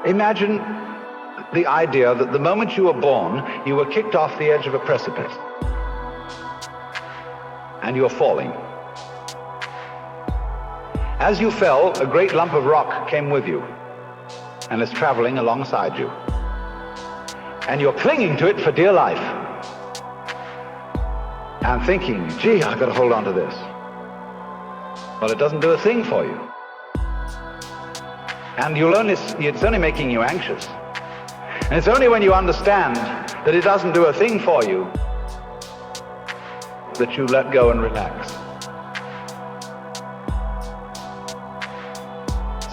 Imagine the idea that the moment you were born, you were kicked off the edge of a precipice. And you're falling. As you fell, a great lump of rock came with you and is traveling alongside you. And you're clinging to it for dear life and thinking, gee, I've got to hold on to this. Well, it doesn't do a thing for you. And it's only making you anxious. And it's only when you understand that it doesn't do a thing for you that you let go and relax.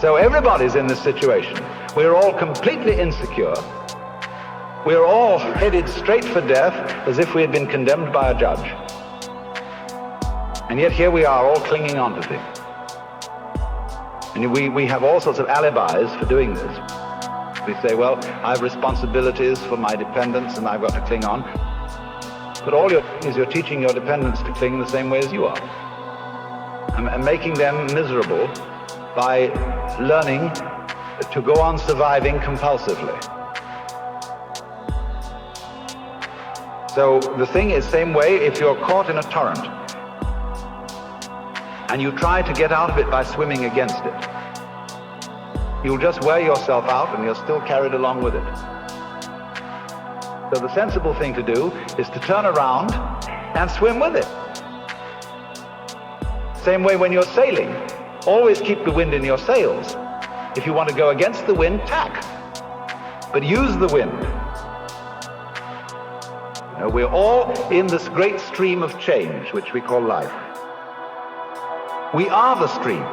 So everybody's in this situation. We're all completely insecure. We're all headed straight for death as if we had been condemned by a judge. And yet here we are all clinging on to things. And we have all sorts of alibis for doing this. We say, well, I have responsibilities for my dependents and I've got to cling on. But all you're doing is you're teaching your dependents to cling the same way as you are. And making them miserable by learning to go on surviving compulsively. So the thing is, same way, if you're caught in a torrent and you try to get out of it by swimming against it, you'll just wear yourself out and you're still carried along with it. So the sensible thing to do is to turn around and swim with it. Same way when you're sailing, always keep the wind in your sails. If you want to go against the wind, tack, but use the wind. You know, we're all in this great stream of change, which we call life. We are the stream.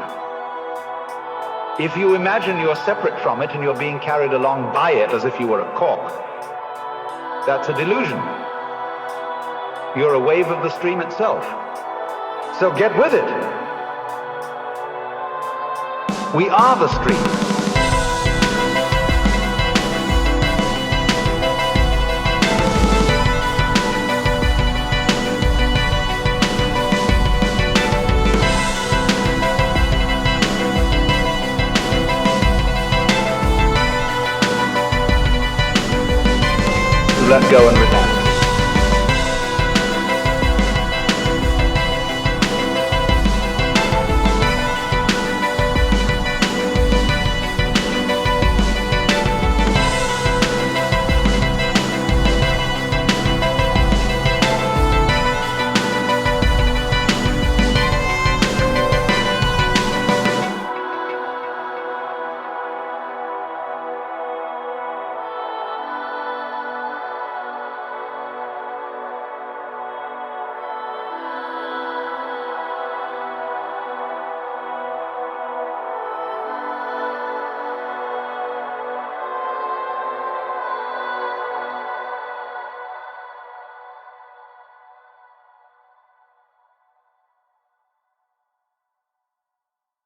If you imagine you're separate from it and you're being carried along by it as if you were a cork, that's a delusion. You're a wave of the stream itself. So get with it. We are the stream. Let go and relax.